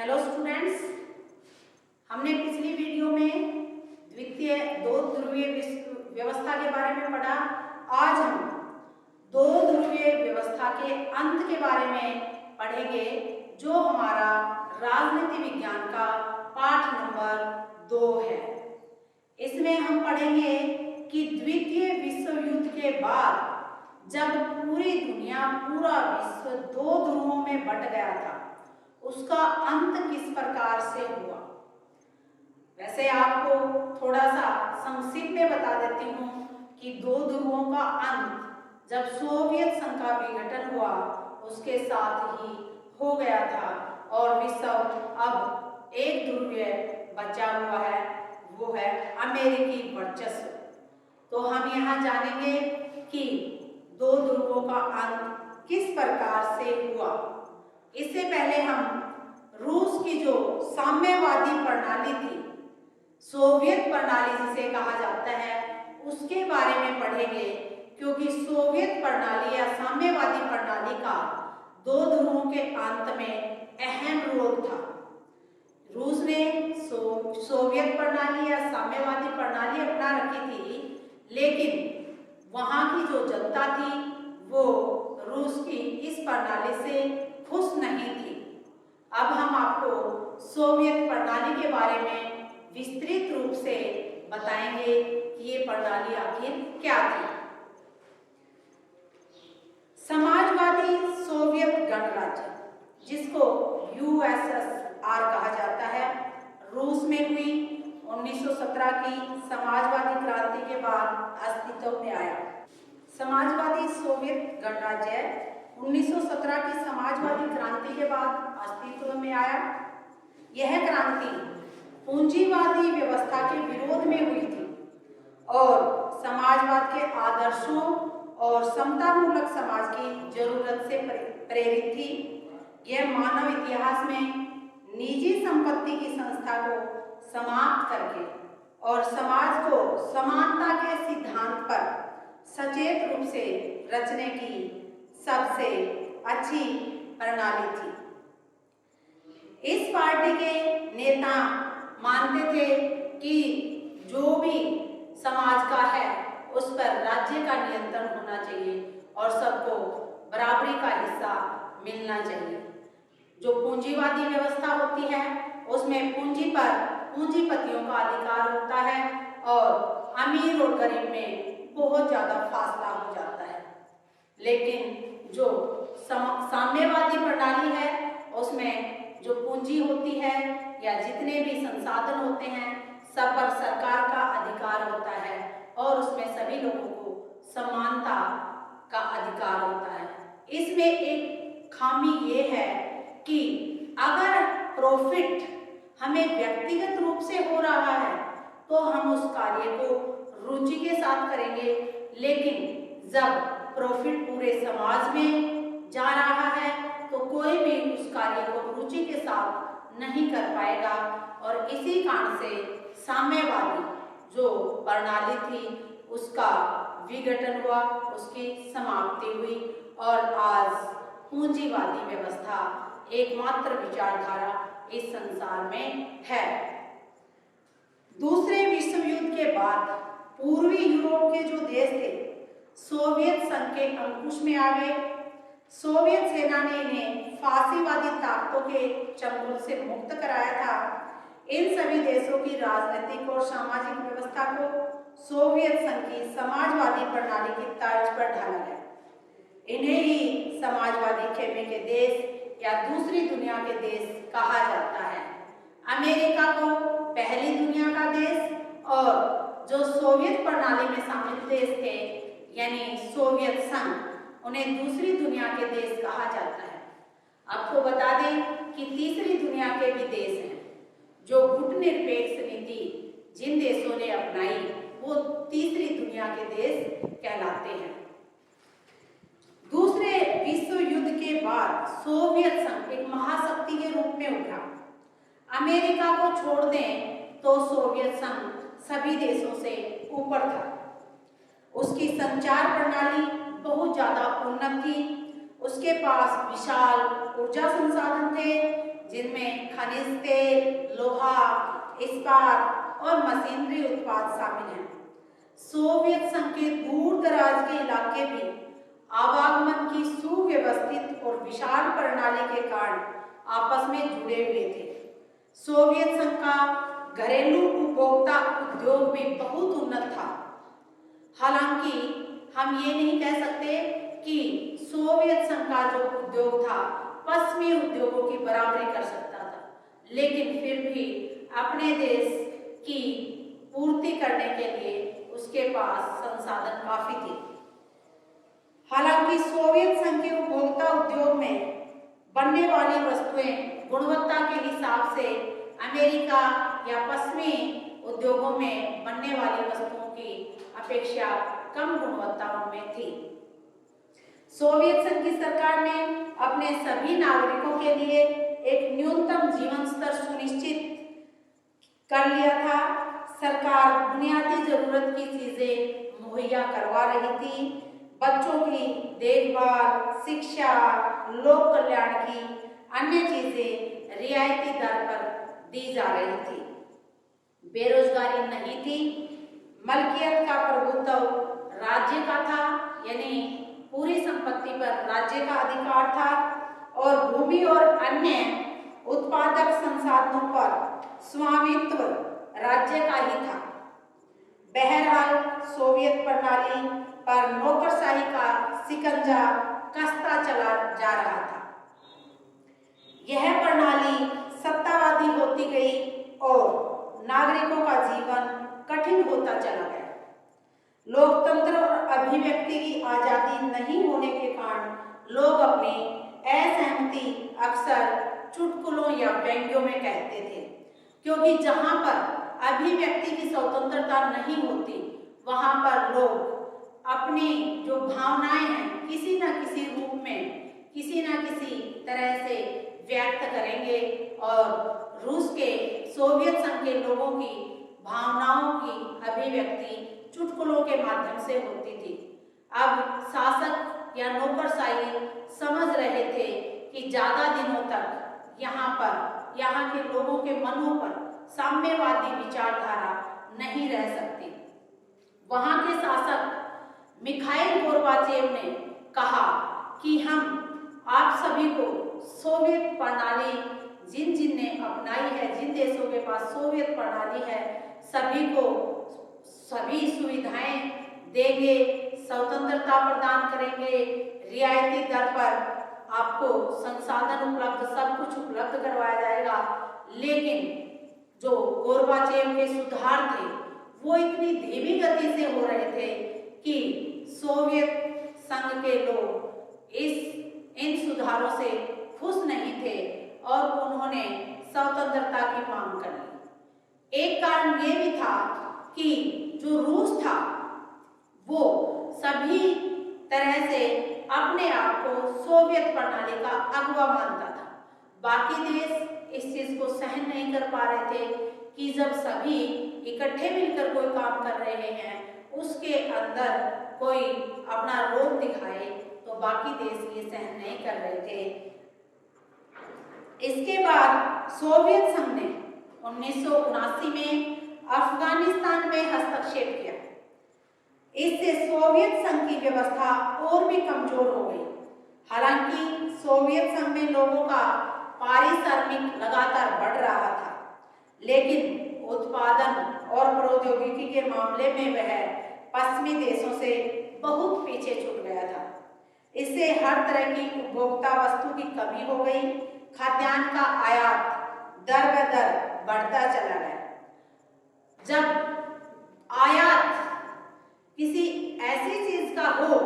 Hello students, हमने पिछली video में द्वितीय दो ध्रुवीय व्यवस्था के बारे में पढ़ा। आज हम दो ध्रुवीय व्यवस्था के अंत के बारे में पढ़ेंगे, जो हमारा राजनीति विज्ञान का पाठ नंबर 2 है। इसमें हम पढ़ेंगे कि द्वितीय विश्व युद्ध के बाद जब पूरी दुनिया, पूरा विश्व दो ध्रुवों में बंट गया था, उसका अंत किस प्रकार से हुआ। वैसे आपको थोड़ा सा संक्षिप्त में बता देती हूँ कि दो ध्रुवों का अंत जब सोवियत संघ का विघटन हुआ उसके साथ ही हो गया था और विश्व अब एक ध्रुवीय बचा हुआ है, वो है अमेरिकी वर्चस्व। तो हम यहाँ जानेंगे कि दो ध्रुवों का अंत किस प्रकार से हुआ। इससे पहले हम रूस की जो साम्यवादी प्रणाली थी, सोवियत प्रणाली जिसे कहा जाता है, उसके बारे में पढ़ेंगे, क्योंकि सोवियत प्रणाली या साम्यवादी प्रणाली का दो ध्रुवों के अंत में अहम रोल था। रूस ने सोवियत प्रणाली या साम्यवादी प्रणाली अपना रखी थी, लेकिन वहाँ की जो जनता थी वो रूस की इस प्रणाली से खुश नहीं थी। अब हम आपको सोवियत प्रणाली के बारे में विस्तृत रूप से बताएंगे कि ये प्रणाली आखिर क्या थी। समाजवादी सोवियत गणराज्य, जिसको यूएसएसआर कहा जाता है, रूस में हुई 1917 की समाजवादी क्रांति के बाद अस्तित्व में आया। समाजवादी सोवियत गणराज्य 1917 की समाजवादी क्रांति के बाद अस्तित्व में आया। यह क्रांति पूंजीवादी व्यवस्था के विरोध में हुई थी और समाजवाद के आदर्शों और समतामूलक समाज की जरूरत से प्रेरित थी। यह मानव इतिहास में निजी संपत्ति की संस्था को समाप्त करके और समाज को समानता के सिद्धांत पर सचेत रूप से रचने की सबसे अच्छी प्रणाली थी। इस पार्टी के नेता मानते थे कि जो भी समाज का है उस पर राज्य का नियंत्रण होना चाहिए और सबको बराबरी का हिस्सा मिलना चाहिए। जो पूंजीवादी व्यवस्था होती है उसमें पूंजी पर पूंजीपतियों का अधिकार होता है और अमीर और गरीब में बहुत ज़्यादा फासला हो जाता है। लेकिन जो साम्यवादी प्रणाली है उसमें जो पूंजी होती है या जितने भी संसाधन होते हैं सब पर सरकार का अधिकार होता है और उसमें सभी लोगों को समानता का अधिकार होता है। इसमें एक खामी ये है कि अगर प्रॉफिट हमें व्यक्तिगत रूप से हो रहा है तो हम उस कार्य को रुचि के साथ करेंगे, लेकिन जब प्रॉफिट पूरे समाज में जा रहा है तो कोई भी उस कार्य को रुचि के साथ नहीं कर पाएगा और इसी कारण से साम्यवादी जो प्रणाली थी उसका विघटन हुआ, उसकी समाप्ति हुई और आज पूंजीवादी व्यवस्था एकमात्र विचारधारा इस संसार में है। दूसरे विश्व युद्ध के बाद पूर्वी यूरोप के जो देश थे सोवियत संघ के अंकुश में आ गए। सोवियत सेना ने इन्हें फासीवादी ताकतों के चंगुल से मुक्त कराया था। इन सभी देशों की राजनीतिक और सामाजिक व्यवस्था को सोवियत संघ की समाजवादी प्रणाली की तर्ज पर ढाला गया। इन्हें ही समाजवादी खेमे के देश या दूसरी दुनिया के देश कहा जाता है। अमेरिका को पहली दुनिया का देश और जो सोवियत प्रणाली में शामिल देश थे यानी सोवियत संघ, उन्हें दूसरी दुनिया के देश कहा जाता है। आपको बता दें कि तीसरी दुनिया के भी देश हैं। जो गुटनिरपेक्ष नीति जिन देशों ने अपनाई वो तीसरी दुनिया के देश कहलाते हैं। दूसरे विश्व युद्ध के बाद सोवियत संघ एक महाशक्ति के रूप में उभरा। अमेरिका को छोड़ दें तो सोवियत संघ सभी देशों से ऊपर था। उसकी संचार प्रणाली बहुत ज्यादा उन्नत थी। उसके पास विशाल ऊर्जा संसाधन थे जिनमें खनिज तेल, लोहा, इस्पात और मशीनरी उत्पाद शामिल हैं। सोवियत संघ के दूर दराज के इलाके भी आवागमन की सुव्यवस्थित और विशाल प्रणाली के कारण आपस में जुड़े हुए थे। सोवियत संघ का घरेलू उपभोक्ता उद्योग भी बहुत उन्नत था। हालांकि हम ये नहीं कह सकते कि सोवियत संघ का जो उद्योग था पश्चिमी उद्योगों की बराबरी कर सकता था, लेकिन फिर भी अपने देश की पूर्ति करने के लिए उसके पास संसाधन काफी थे। हालांकि सोवियत संघ के उपभोक्ता उद्योग में बनने वाली वस्तुएं गुणवत्ता के हिसाब से अमेरिका या पश्चिमी उद्योगों में बनने वाली वस्तुओं की अपेक्षा कम गुणवत्ता उनमें थी। सोवियत संघ की सरकार ने अपने सभी नागरिकों के लिए एक न्यूनतम जीवन स्तर सुनिश्चित कर लिया था। सरकार बुनियादी जरूरत की चीजें मुहैया करवा रही थी। बच्चों की देखभाल, शिक्षा, लोक कल्याण की अन्य चीजें रियायती दर पर दी जा रही थी। बेरोजगारी नहीं थी। मलकियत का प्रभुत्व राज्य का था, यानी पूरी संपत्ति पर राज्य का अधिकार था और भूमि और अन्य उत्पादक संसाधनों पर स्वामित्व राज्य का ही था। बहरहाल सोवियत प्रणाली पर नौकरशाही का शिकंजा कसता चला जा रहा था। यह प्रणाली सत्तावादी होती गई और नागरिकों का जीवन कठिन होता चला गया। लोकतंत्र और अभिव्यक्ति की आजादी नहीं होने के कारण लोग अपनी असहमति अक्सर चुटकुलों या व्यंग्यों में कहते थे, क्योंकि जहां पर अभिव्यक्ति की स्वतंत्रता नहीं होती वहां पर लोग अपनी जो भावनाएं हैं किसी न किसी रूप में, किसी न किसी तरह से व्यक्त करेंगे। और रूस के सोवियत संघ के लोगों की भावनाओं की अभिव्यक्ति चुटकुलों के माध्यम से होती थी। अब शासक या नौकरशाही समझ रहे थे कि ज्यादा दिनों तक यहाँ के लोगों के मनों पर साम्यवादी विचारधारा नहीं रह सकती। वहां के शासक मिखाइल गोर्बाचेव ने कहा कि हम आप सभी को सोवियत प्रणाली जिन ने अपनाई है, जिन देशों के पास सोवियत प्रणाली है, सभी को सभी सुविधाएं देंगे, स्वतंत्रता प्रदान करेंगे, रियायती दर पर आपको संसाधन उपलब्ध, सब कुछ उपलब्ध करवाया जाएगा। लेकिन जो गोर्बाचेव के सुधार थे वो इतनी धीमी गति से हो रहे थे कि सोवियत संघ के लोग इन सुधारों से खुश नहीं थे और उन्होंने स्वतंत्रता की मांग कर ली। एक कारण ये भी था कि जो रूस था वो सभी तरह से अपने आप को सोवियत प्रणाली का अगुवा मानता था। बाकी देश इस चीज को सहन नहीं कर पा रहे थे कि जब सभी इकट्ठे मिलकर कोई काम कर रहे हैं उसके अंदर कोई अपना रोब दिखाए, तो बाकी देश ये सहन नहीं कर रहे थे। इसके बाद सोवियत संघ ने 1979 में अफगानिस्तान में हस्तक्षेप किया। इससे सोवियत संघ की व्यवस्था और भी कमजोर हो गई। हालांकि सोवियत संघ में लोगों का पारिश्रमिक लगातार बढ़ रहा था, लेकिन उत्पादन और प्रौद्योगिकी के मामले में वह पश्चिमी देशों से बहुत पीछे छूट गया था। इससे हर तरह की उपभोक्ता वस्तु की कमी हो गई। खाद्यान्न का आयात दर ब दर बढ़ता चला गया। जब आयात किसी ऐसी चीज का हो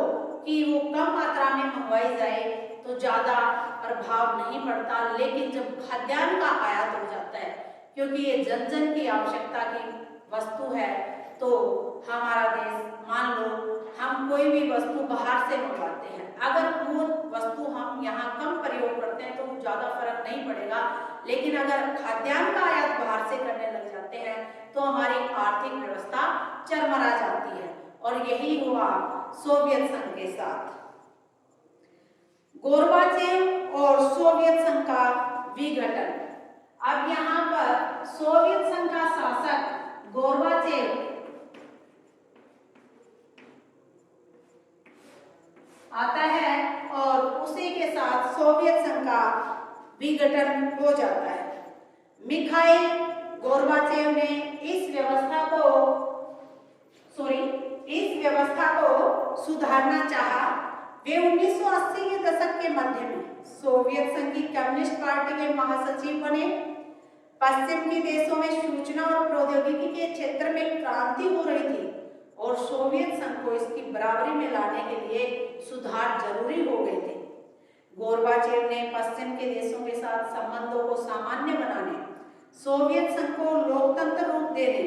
कि वो कम मात्रा में मंगवाई जाए तो ज्यादा प्रभाव नहीं पड़ता, लेकिन जब खाद्यान्न का आयात हो जाता है, क्योंकि ये जन जन की आवश्यकता की वस्तु है, तो हमारा देश, मान लो हम कोई भी वस्तु बाहर से मंगवाते हैं, अगर वो वस्तु हम यहाँ कम प्रयोग करते हैं तो ज्यादा फर्क नहीं पड़ेगा, लेकिन अगर खाद्यान्न का आयात बाहर से करने लग जाते हैं तो हमारी आर्थिक व्यवस्था चरमरा जाती है। और यही हुआ सोवियत संघ के साथ। गोर्बाचेव और सोवियत संघ का विघटन। अब यहाँ पर सोवियत संघ का शासक गोर्बाचेव आता है और उसी के साथ सोवियत संघ का विघटन हो जाता है। मिखाइल गोर्बाचेव ने इस व्यवस्था को सुधारना चाहा। वे 1980 के दशक के मध्य में सोवियत संघ की कम्युनिस्ट पार्टी के महासचिव बने। पश्चिम के देशों में सूचना और प्रौद्योगिकी के क्षेत्र में क्रांति हो रही थी और सोवियत संघ को इसकी बराबरी में लाने के लिए सुधार जरूरी हो गए थे। गोर्बाचेव ने पश्चिम के देशों के साथ संबंधों को सामान्य बनाने, सोवियत संघ को लोकतंत्र रूप देने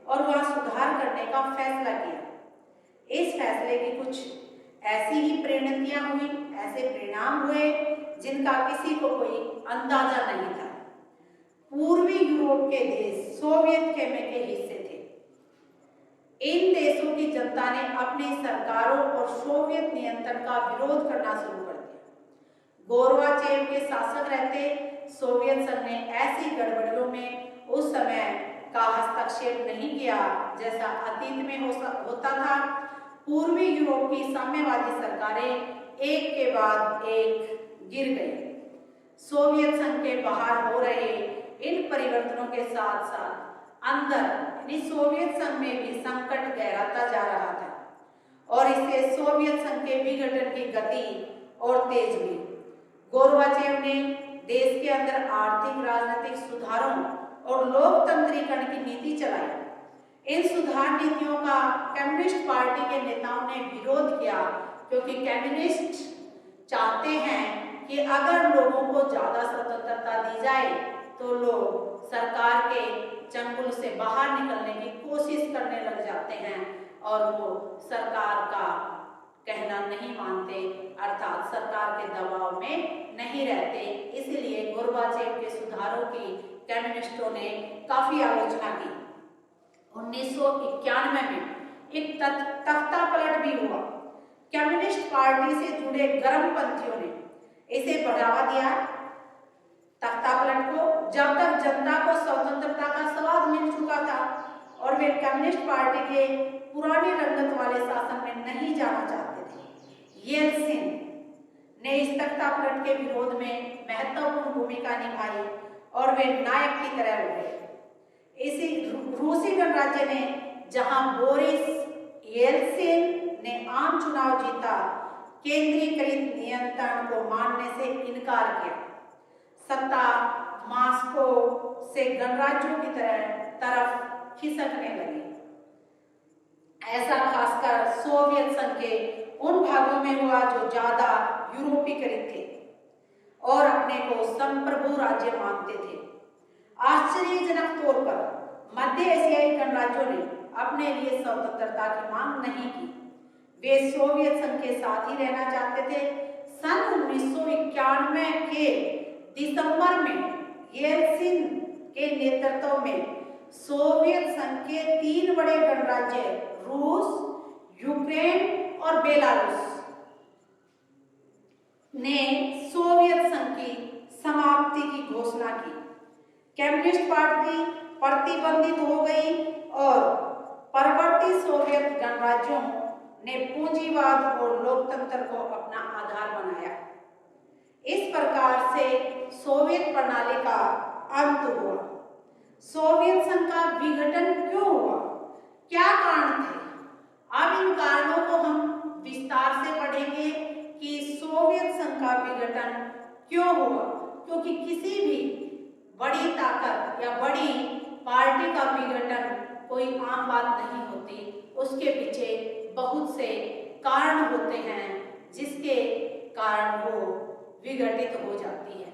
और वहां सुधार करने का फैसला किया। इस फैसले की कुछ ऐसी ही परिणतियां हुई, ऐसे परिणाम हुए जिनका किसी को कोई अंदाजा नहीं था। पूर्वी यूरोप के देश सोवियत खेमे के हिस्से थे। इन देशों की जनता ने अपनी सरकारों और सोवियत नियंत्रण का विरोध करना शुरू कर दिया। गोर्बाचेव के शासक रहते सोवियत संघ ने ऐसी गड़बड़ियों में उस समय का हस्तक्षेप नहीं किया जैसा अतीत में होता था। पूर्वी यूरोप की साम्यवादी सरकारें एक के बाद एक गिर गई। सोवियत संघ के बाहर हो रहे इन परिवर्तनों के साथ साथ अंदर यानी सोवियत संघ में भी संकट गहराता जा रहा था और इससे सोवियत संघ के विघटन की गति और तेज हुई। गोर्बाचेव ने देश के अंदर आर्थिक राजनीतिक सुधारों और लोकतंत्रीकरण की नीति चलाई। इन सुधार नीतियों का कम्युनिस्ट पार्टी के नेताओं ने विरोध किया क्योंकि कम्युनिस्ट चाहते हैं कि अगर लोगों को ज्यादा स्वतंत्रता दी जाए तो लोग सरकार के चंगुल से बाहर निकलने की कोशिश करने लग जाते हैं और वो सरकार का कहना नहीं मानते, अर्थात सरकार के दबाव में नहीं रहते। इसलिए गोर्बाचेव के सुधारों की कम्युनिस्टों ने काफी आलोचना की। 1991 में एक तख्ता पलट भी हुआ। कम्युनिस्ट पार्टी से जुड़े गर्मपंथियों ने इसे बढ़ावा दिया तख्ता पलट को, जब तक जनता को स्वतंत्रता का स्वाद मिल चुका था और वे कम्युनिस्ट पार्टी के पुरानी रंगत वाले शासन में नहीं जाना चाहते थे। येल्सिन ने इस तख्ता पलट के विरोध में महत्वपूर्ण भूमिका निभाई और वे नायक की तरह हो गए। इसी रूसी गणराज्य ने जहां बोरिस येल्सिन ने आम चुनाव जीता, केंद्रीकृत नियंत्रण को मानने से इनकार किया। सत्ता मॉस्को से गणराज्यों की तरफ खिसकने लगी। ऐसा खासकर सोवियत संघ के उन भागों में हुआ जो ज्यादा यूरोपीकृत थे और अपने को संप्रभु राज्य मानते थे। आश्चर्यजनक तौर पर मध्य एशियाई गणराज्यों ने अपने लिए स्वतंत्रता की मांग नहीं की। वे सोवियत संघ के साथ ही रहना चाहते थे। सन 1991 के दिसंबर में येल्सिन के नेतृत्व में सोवियत संघ के 3 बड़े गणराज्य रूस, यूक्रेन और बेलारूस ने सोवियत संघ की समाप्ति की घोषणा की। कम्युनिस्ट पार्टी प्रतिबंधित हो गई और परवर्ती सोवियत गणराज्यों ने पूंजीवाद और लोकतंत्र को अपना आधार बनाया। इस प्रकार से सोवियत प्रणाली का अंत हुआ। सोवियत संघ का विघटन क्यों हुआ, क्या कारण थे? अब इन कारणों को हम विस्तार से पढ़ेंगे कि सोवियत संघ का विघटन क्यों हुआ, क्योंकि किसी भी बड़ी ताकत या बड़ी पार्टी का विघटन कोई आम बात नहीं होती। उसके पीछे बहुत से कारण होते हैं जिसके कारण वो विघटित हो जाती है।